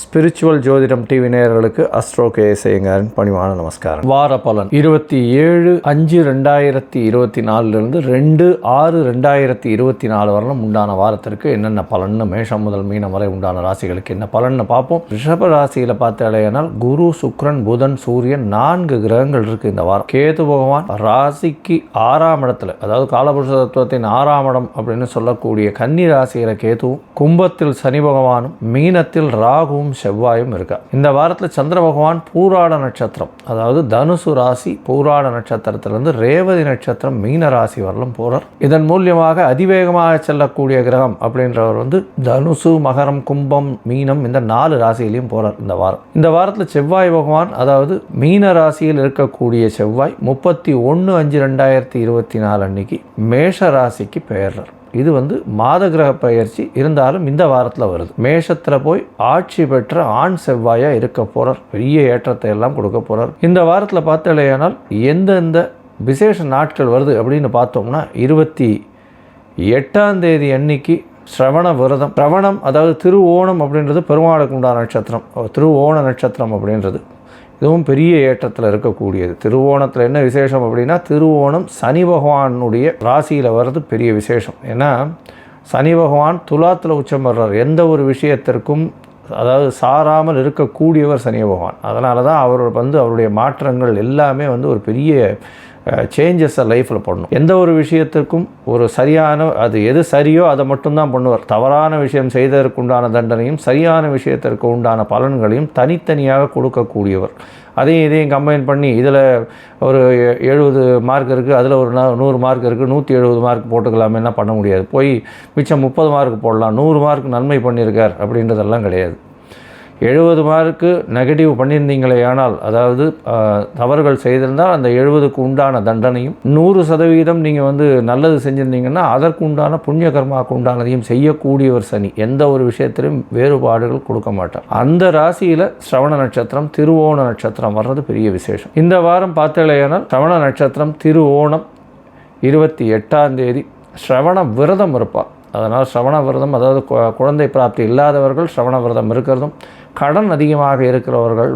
Spiritual ஜோதிடம் TV நேயர்களுக்கு astro KS ஐயங்காரின் பணிவான நமஸ்காரம். வார பலன் 27/5/2024 2/6/2024 வரலும் உண்டான வாரத்திற்கு என்னென்ன பலன்னு மேஷம் முதல் மீனம் வரை உண்டான ராசிகளுக்கு என்ன பலன்னு பார்ப்போம். ரிஷப ராசியில் பார்த்தாலேனால் குரு, சுக்கிரன், புதன், சூரியன் 4 கிரகங்கள் இருக்கு இந்த வாரம். கேது பகவான் ராசிக்கு 6ஆம் இடத்துல, அதாவது காலபுருஷ தத்துவத்தின் 6ஆம் இடம் அப்படின்னு சொல்லக்கூடிய கன்னி ராசியில கேதுவும், கும்பத்தில் சனி பகவானும், மீனத்தில் ராகுவும் செவ்வாயும் இருக்கா. இந்த வாரத்தில் சந்திர பகவான் பூராட நட்சத்திரம், அதாவது தனுசு ராசி பூராட நட்சத்திரத்திலிருந்து ரேவதி நட்சத்திரம் மீன ராசி வரலும் போறார். இதன் மூலியமாக அதிவேகமாக செல்லக்கூடிய கிரகம் அப்படின்றவர் தனுசு, மகரம், கும்பம், மீனம் இந்த 4 ராசியிலையும் போறார் இந்த வாரம். இந்த வாரத்தில் செவ்வாய் பகவான், அதாவது மீன ராசியில் இருக்கக்கூடிய செவ்வாய் 31/5/2024 அன்னைக்கு மேஷ ராசிக்கு பெயர்றார். இது மாத கிரக பயிற்சி இருந்தாலும் இந்த வாரத்தில் வருது. மேஷத்தில் போய் ஆட்சி பெற்ற ஆண் செவ்வாயாக இருக்க போகிறார். பெரிய ஏற்றத்தை எல்லாம் கொடுக்க போகிறார். இந்த வாரத்தில் பார்த்தாலேயானால் எந்தெந்த விசேஷ நாட்கள் வருது அப்படின்னு பார்த்தோம்னா 28ஆம் தேதி அன்னைக்கு ஸ்ரவண விரதம். ஸ்ரவணம் அதாவது திருவோணம் அப்படின்றது பெருமாளுக்கு உண்டான நட்சத்திரம். திருவோண நட்சத்திரம் அப்படின்றது இதுவும் பெரிய ஏற்றத்தில் இருக்கக்கூடியது. திருவோணத்தில் என்ன விசேஷம் அப்படின்னா, திருவோணம் சனி பகவானுடைய ராசியில் வர்றது பெரிய விசேஷம். ஏன்னா சனி பகவான் துலாத்தில் உச்சம் வர்றார். எந்த ஒரு விஷயத்திற்கும் அதாவது சாராமல் இருக்கக்கூடியவர் சனி பகவான். அதனால தான் அவர் அவருடைய மாற்றங்கள் எல்லாமே ஒரு பெரிய சேஞ்சஸை லைஃப்பில் பண்ணணும். எந்த ஒரு விஷயத்திற்கும் ஒரு சரியான, அது எது சரியோ அதை மட்டும்தான் பண்ணுவார். தவறான விஷயம் செய்ததற்கு உண்டான தண்டனையும் சரியான விஷயத்திற்கு உண்டான பலன்களையும் தனித்தனியாக கொடுக்கக்கூடியவர். அதையும் இதையும் கம்பைன் பண்ணி இதில் ஒரு 70 மார்க் இருக்குது, அதில் ஒரு 100 மார்க் இருக்குது, 170 மார்க் போட்டுக்கலாமே, என்ன பண்ண முடியாது. போய் மிச்சம் 30 மார்க் போடலாம், 100 மார்க் நன்மை பண்ணியிருக்கார் அப்படின்றதெல்லாம் கிடையாது. 70 மார்க்கு நெகட்டிவ் பண்ணியிருந்தீங்களே ஆனால், அதாவது தவறுகள் செய்திருந்தால் அந்த 70க்கு உண்டான தண்டனையும், 100% நீங்கள் நல்லது செஞ்சுருந்தீங்கன்னா அதற்கு உண்டான புண்ணிய கர்மாவுக்கு உண்டானதையும் செய்யக்கூடியவர் சனி. எந்த ஒரு விஷயத்திலும் வேறுபாடுகள் கொடுக்க மாட்டார். அந்த ராசியில் ஸ்ரவண நட்சத்திரம், திருவோண நட்சத்திரம் வர்றது பெரிய விசேஷம். இந்த வாரம் பார்த்தீங்களேனால் ஸ்ரவண நட்சத்திரம், திருவோணம் 28ஆம் தேதி ஸ்ரவண விரதம் இருப்பார். அதனால் ஸ்ரவண விரதம், அதாவது குழந்தை பிராப்தி இல்லாதவர்கள் ஸ்ரவண விரதம் இருக்கிறதும், கடன் அதிகமாக இருக்கிறவர்கள்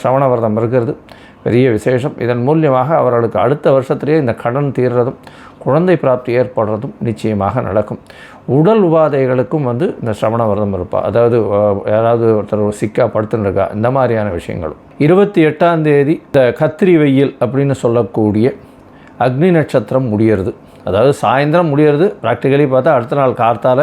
ஸ்ரவண விரதம் இருக்கிறது பெரிய விசேஷம். இதன் மூலியமாக அவர்களுக்கு அடுத்த வருஷத்திலேயே இந்த கடன் தீர்றதும் குழந்தை பிராப்தி ஏற்படுறதும் நிச்சயமாக நடக்கும். உடல் உபாதைகளுக்கும் இந்த ஸ்ரவண விரதம் இருப்பாள். அதாவது யாராவது ஒருத்தர் சிக்கா படுத்துருக்கா, இந்த மாதிரியான விஷயங்களும். 28ஆம் தேதி இந்த கத்திரி வெயில் அப்படின்னு சொல்லக்கூடிய அக்னி நட்சத்திரம் முடியறது. அதாவது சாயந்தரம் முடியறது. ப்ராக்டிக்கலி பார்த்தா அடுத்த நாள் கார்த்தால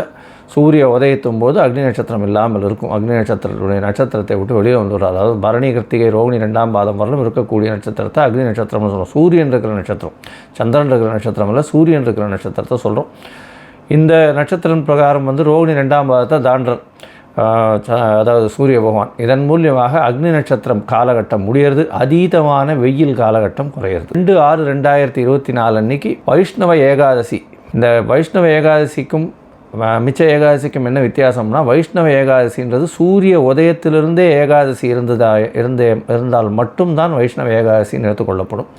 சூரிய உதயத்தும் போது அக்னி நட்சத்திரம் இல்லாமல் இருக்கும். அக்னி நட்சத்திரத்துடைய நட்சத்திரத்தை விட்டு வெளியே வந்துடும். அதாவது பரணி, கிருத்திகை, ரோகிணி 2ஆம் பாதம் வரலும் இருக்கக்கூடிய நட்சத்திரத்தை அக்னி நட்சத்திரம்னு சொல்கிறோம். சூரியன் இருக்கிற நட்சத்திரம், சந்திரன் இருக்கிற நட்சத்திரம் இல்லை, சூரியன் இருக்கிற நட்சத்திரத்தை சொல்கிறோம். இந்த நட்சத்திரம் பிரகாரம் ரோகிணி 2ஆம் பாதத்தை தாண்டர், அதாவது சூரிய பகவான். இதன் மூலியமாக அக்னி நட்சத்திரம் காலகட்டம் முடியறது, அதீதமான வெயில் காலகட்டம் குறையிறது. 2/6/2024 அன்னைக்கு வைஷ்ணவ ஏகாதசி. இந்த வைஷ்ணவ ஏகாதசிக்கும் மிச்ச ஏகாதசிக்கும் என்ன வித்தியாசம்னா, வைஷ்ணவ ஏகாதசின்றது சூரிய உதயத்திலிருந்தே ஏகாதசி இருந்தால் மட்டும்தான் வைஷ்ணவ ஏகாதசின்னு எடுத்துக்கொள்ளப்படும்.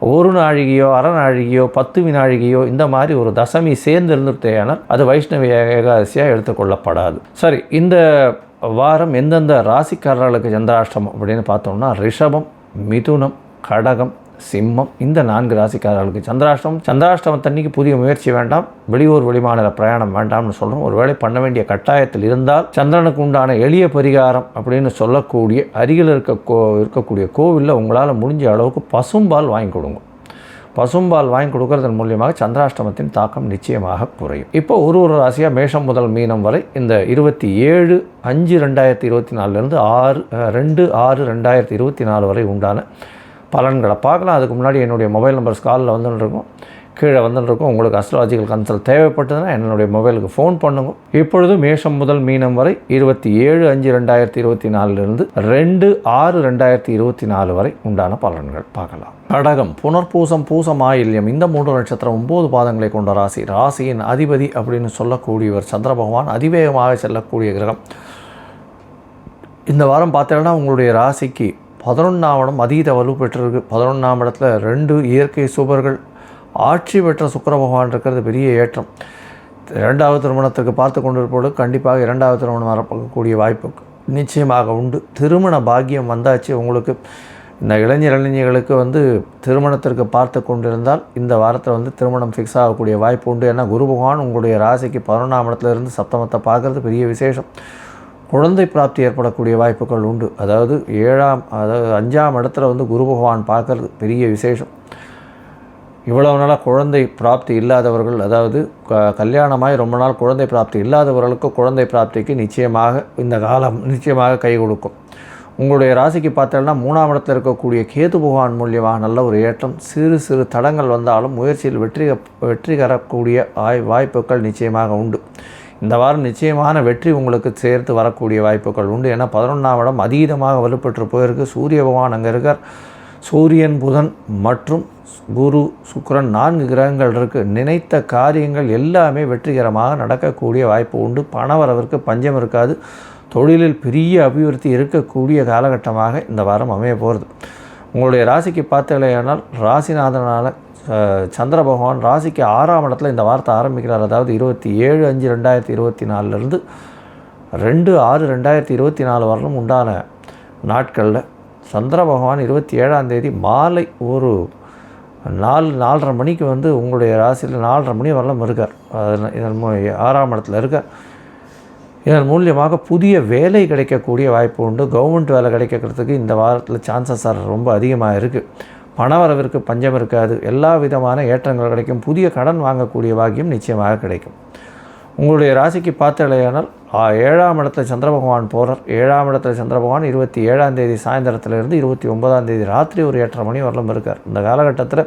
ஒரு நாழிகையோ அரை நாழிகையோ 10 வினாழிகையோ இந்த மாதிரி ஒரு தசமி சேர்ந்து இருந்துட்டேனால் அது வைஷ்ணவ ஏகாதசியாக எடுத்துக்கொள்ளப்படாது. சரி, இந்த வாரம் எந்தெந்த ராசிக்காரர்களுக்கு சந்திராஷ்டமம் அப்படின்னு பார்த்தோம்னா, ரிஷபம், மிதுனம், கடகம், சிம்மம் இந்த 4 ராசிக்காரர்களுக்கு சந்திராஷ்டமம். சந்திராஷ்டமத்தன்னைக்கு புதிய முயற்சி வேண்டாம், வெளியூர் வெளிமாநில பிரயாணம் வேண்டாம்னு சொல்கிறோம். ஒரு வேளை பண்ண வேண்டிய கட்டாயத்தில் இருந்தால் சந்திரனுக்கு உண்டான எளிய பரிகாரம் அப்படின்னு சொல்லக்கூடிய அருகில் இருக்கக்கூடிய கோவிலில் உங்களால் முடிஞ்ச அளவுக்கு பசும்பால் வாங்கி கொடுங்க. பசும்பால் வாங்கி கொடுக்கறதன் மூலியமாக சந்திராஷ்டமத்தின் தாக்கம் நிச்சயமாக குறையும். இப்போ ஒரு ராசியாக மேஷம் முதல் மீனம் வரை இந்த 27/5/2024 2/6/2024 வரை உண்டான பலன்களை பார்க்கலாம். அதுக்கு முன்னாடி என்னுடைய மொபைல் நம்பர் ஸ்காலில் வந்துட்டுருக்கும், கீழே வந்துட்டுருக்கும். உங்களுக்கு அஸ்ட்ராலஜிக்கல் கன்சல்ட் தேவைப்பட்டதுன்னா என்னுடைய மொபைலுக்கு ஃபோன் பண்ணுங்க. இப்பொழுது மேஷம் முதல் மீனம் வரை 27/5/2024 2/6/2024 வரை உண்டான பலன்கள் பார்க்கலாம். கடகம், புனர்பூசம், பூசம், ஆயில்யம் இந்த 3 நட்சத்திரம் 9 பாதங்களை கொண்ட ராசி. ராசியின் அதிபதி அப்படின்னு சொல்லக்கூடியவர் சந்திர பகவான். அதிவேகமாக செல்லக்கூடிய கிரகம். இந்த வாரம் பார்த்தீங்கன்னா உங்களுடைய ராசிக்கு 11ஆம் இடம் அதீத வலு பெற்றிருக்கு. 11ஆம் இடத்துல 2 இயற்கை சுபர்கள், ஆட்சி பெற்ற சுக்கிர பகவான் இருக்கிறது பெரிய ஏற்றம். இரண்டாவது திருமணத்திற்கு பார்த்து கொண்டிருப்பவர்களுக்கு கண்டிப்பாக இரண்டாவது திருமணம் வரக்கூடிய வாய்ப்பு நிச்சயமாக உண்டு. திருமண பாக்கியம் வந்தாச்சு உங்களுக்கு. இந்த இளைஞர்களுக்கு வந்து திருமணத்திற்கு பார்த்து கொண்டிருந்தால் இந்த வாரத்தில் வந்து திருமணம் ஃபிக்ஸ் ஆகக்கூடிய வாய்ப்பு உண்டு. ஏன்னா குரு பகவான் உங்களுடைய ராசிக்கு 11ஆம் இடத்துலேருந்து சப்தமத்தை பார்க்குறது பெரிய விசேஷம். குழந்தை பிராப்தி ஏற்படக்கூடிய வாய்ப்புகள் உண்டு. அதாவது 5ஆம் இடத்துல வந்து குரு பகவான் பார்க்குறது பெரிய விசேஷம். இவ்வளவு நாளாக குழந்தை பிராப்தி இல்லாதவர்கள், அதாவது கல்யாணமாய் ரொம்ப நாள் குழந்தை பிராப்தி இல்லாதவர்களுக்கு குழந்தை பிராப்திக்கு நிச்சயமாக இந்த காலம் நிச்சயமாக கை கொடுக்கும். உங்களுடைய ராசிக்கு பார்த்தோம்னா 3ஆம் இடத்தில் இருக்கக்கூடிய கேது பகவான் மூலியமாக நல்ல ஒரு ஏற்றம். சிறு சிறு தடங்கள் வந்தாலும் முயற்சியில் வெற்றி தரக்கூடிய வாய்ப்புகள் நிச்சயமாக உண்டு. இந்த வாரம் நிச்சயமான வெற்றி உங்களுக்கு சேர்த்து வரக்கூடிய வாய்ப்புகள் உண்டு. ஏன்னா 11ஆம் இடம் அதீதமாக வலுப்பெற்று போயிருக்கு. சூரிய பகவான் அங்கே இருக்கார். சூரியன், புதன் மற்றும் குரு, சுக்கிரன் 4 கிரகங்கள் இருக்குது. நினைத்த காரியங்கள் எல்லாமே வெற்றிகரமாக நடக்கக்கூடிய வாய்ப்பு உண்டு. பணவரவிற்கு பஞ்சம் இருக்காது. தொழிலில் பெரிய அபிவிருத்தி இருக்கக்கூடிய காலகட்டமாக இந்த வாரம் அமைய போகிறது. உங்களுடைய ராசிக்கு பார்த்தீங்களேனால் ராசிநாதனால் சந்திர பகவான் ராசிக்கு 6ஆம் இடத்துல இந்த வாரத்தை ஆரம்பிக்கிறார். அதாவது 27/5/2024 2/6/2024 வரலும் உண்டான நாட்களில் சந்திர பகவான் 27ஆம் தேதி மாலை ஒரு 4-4:30 மணிக்கு வந்து உங்களுடைய ராசியில் 4:30 மணி வரலும் இருக்கார். இதன் 6ஆம் இடத்துல இருக்கார். இதன் மூலியமாக புதிய வேலை கிடைக்கக்கூடிய வாய்ப்பு உண்டு. கவர்மெண்ட் வேலை கிடைக்கிறதுக்கு இந்த வாரத்தில் சான்சஸ் ரொம்ப அதிகமாக இருக்குது. பணவரவிற்கு பஞ்சம் இருக்காது. எல்லா விதமான ஏற்றங்கள் கிடைக்கும். புதிய கடன் வாங்கக்கூடிய பாக்கியம் நிச்சயமாக கிடைக்கும். உங்களுடைய ராசிக்கு பார்த்தலையானால் 7ஆம் இடத்துல சந்திர பகவான் போகிறார். 7ஆம் இடத்துல சந்திர பகவான் 27ஆம் தேதி சாயந்தரத்துலேருந்து 29ஆம் தேதி ராத்திரி ஒரு 8:30 மணி வரலும் இருக்கார். இந்த காலகட்டத்தில்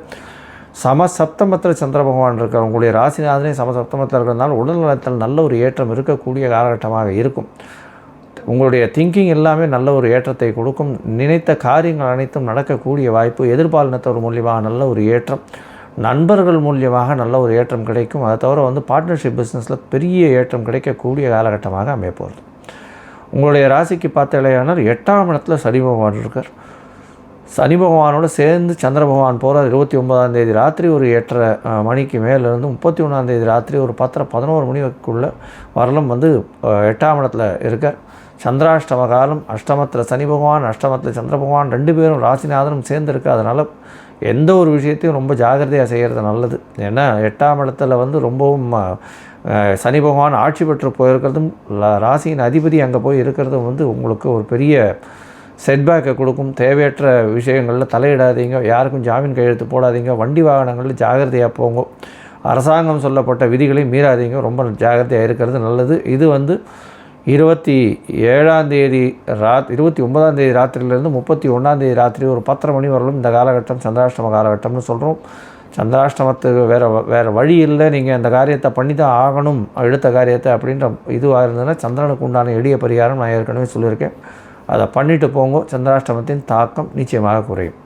சமசப்தமத்தில் சந்திர பகவான் இருக்கார். உங்களுடைய ராசிநாதனே சமசப்தமத்தில் இருக்கிறதுனால உடல்நலத்தில் நல்ல ஒரு ஏற்றம் இருக்கக்கூடிய காலகட்டமாக இருக்கும். உங்களுடைய திங்கிங் எல்லாமே நல்ல ஒரு ஏற்றத்தை கொடுக்கும். நினைத்த காரியங்கள் அனைத்தும் நடக்கக்கூடிய வாய்ப்பு. எதிர்பாலினத்தவர் மூலியமாக நல்ல ஒரு ஏற்றம். நண்பர்கள் மூலியமாக நல்ல ஒரு ஏற்றம் கிடைக்கும். அதை தவிர வந்து பார்ட்னர்ஷிப் பிஸ்னஸில் பெரிய ஏற்றம் கிடைக்கக்கூடிய காலகட்டமாக அமையப்போகிறது. உங்களுடைய ராசிக்கு பார்த்தலையானால் 8ஆம் இடத்துல சனி பகவான் இருக்கார். சனி பகவானோடு சேர்ந்து சந்திர பகவான் போகிறார். 29ஆம் தேதி ராத்திரி ஒரு 8:30 மணிக்கு மேலேருந்து 31ஆம் தேதி ராத்திரி ஒரு 10-11 மணிக்குள்ளே வரலும் வந்து 8ஆம் இடத்துல இருக்கார். சந்திராஷ்டம காலம். அஷ்டமத்தில் சனி பகவான், அஷ்டமத்தில் சந்திர பகவான் 2 பேரும் ராசிநாதனும் சேர்ந்துருக்கு. அதனால் எந்த ஒரு விஷயத்தையும் ரொம்ப ஜாகிரதையாக செய்கிறது நல்லது. ஏன்னா 8ஆம் இடத்துல வந்து ரொம்பவும் சனி பகவான் ஆட்சி பெற்று போயிருக்கிறதும் ராசியின் அதிபதி அங்கே போய் இருக்கிறதும் வந்து உங்களுக்கு ஒரு பெரிய செட்பேக்கை கொடுக்கும். தேவையற்ற விஷயங்களில் தலையிடாதீங்க. யாருக்கும் ஜாமீன் கையெழுத்து போடாதீங்க. வண்டி வாகனங்களில் ஜாகிரதையாக போங்க. அரசாங்கம் சொல்லப்பட்ட விதிகளை மீறாதீங்க. ரொம்ப ஜாகிரதையாக இருக்கிறது நல்லது. இது வந்து 27ஆம் தேதி 29ஆம் தேதி ராத்திரியிலேருந்து 31ஆம் தேதி ராத்திரி ஒரு 10:30 மணி வரலும் இந்த காலகட்டம் சந்திராஷ்டம காலகட்டம்னு சொல்கிறோம். சந்திராஷ்டமத்துக்கு வேறு வழி இல்லை. நீங்கள் அந்த காரியத்தை பண்ணி தான் ஆகணும், எடுத்த காரியத்தை அப்படின்ற இதுவாக இருந்ததுன்னா சந்திரனுக்கு உண்டான எளிய பரிகாரம் நான் ஏற்கனவே சொல்லியிருக்கேன். அதை பண்ணிட்டு போங்க. சந்திராஷ்டமத்தின் தாக்கம் நிச்சயமாக குறையும்.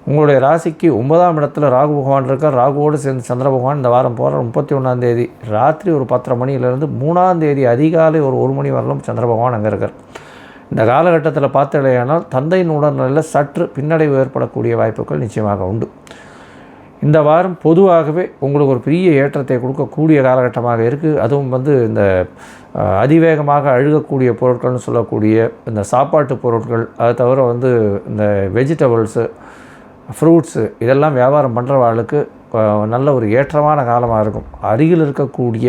உங்களுடைய ராசிக்கு 9ஆம் இடத்துல ராகு பகவான் இருக்கார். ராகுவோடு சேர்ந்து சந்திர பகவான் இந்த வாரம் போகிற 31ஆம் தேதி ராத்திரி ஒரு 10:30 மணியிலேருந்து 3ஆம் தேதி அதிகாலை ஒரு 1 மணி வரலும் சந்திர பகவான் அங்கே இருக்கார். இந்த காலகட்டத்தில் பார்த்தலையானால் தந்தையின் உடல்நிலையில் சற்று பின்னடைவு ஏற்படக்கூடிய வாய்ப்புகள் நிச்சயமாக உண்டு. இந்த வாரம் பொதுவாகவே உங்களுக்கு ஒரு பெரிய ஏற்றத்தை கொடுக்கக்கூடிய காலகட்டமாக இருக்குது. அதுவும் வந்து இந்த அதிவேகமாக அழுகக்கூடிய பொருட்கள்னு சொல்லக்கூடிய இந்த சாப்பாட்டு பொருட்கள், அதை தவிர வந்து இந்த வெஜிடபிள்ஸு, ஃப்ரூட்ஸு இதெல்லாம் வியாபாரம் பண்ணுறவாளுக்கு நல்ல ஒரு ஏற்றமான காலமாக இருக்கும். அருகில் இருக்கக்கூடிய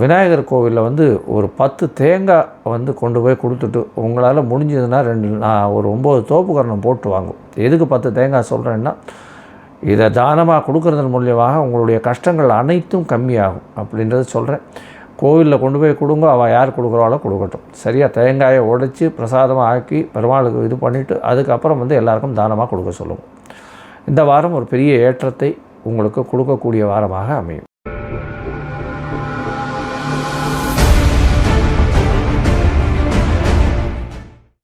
விநாயகர் கோவிலில் வந்து ஒரு 10 தேங்காய் வந்து கொண்டு போய் கொடுத்துட்டு உங்களால் முடிஞ்சதுன்னா ஒரு 9 தோப்புக்கரணம் போட்டு வாங்கும். எதுக்கு 10 தேங்காய் சொல்கிறேன்னா, இதை தானமாக கொடுக்கறதன் மூலியமாக உங்களுடைய கஷ்டங்கள் அனைத்தும் கம்மியாகும் அப்படின்றது சொல்கிறேன். கோவிலில் கொண்டு போய் கொடுங்க. அவள் யார் கொடுக்குறாளோ கொடுக்கட்டும். சரியாக தேங்காயை உடைச்சி பிரசாதமாக ஆக்கி பெருமாளுக்கு இது பண்ணிவிட்டு அதுக்கப்புறம் வந்து எல்லாருக்கும் தானமாக கொடுக்க சொல்லுவோம். இந்த வாரம் ஒரு பெரிய ஏற்றத்தை உங்களுக்கு கொடுக்கக்கூடிய வாரமாக அமையும்.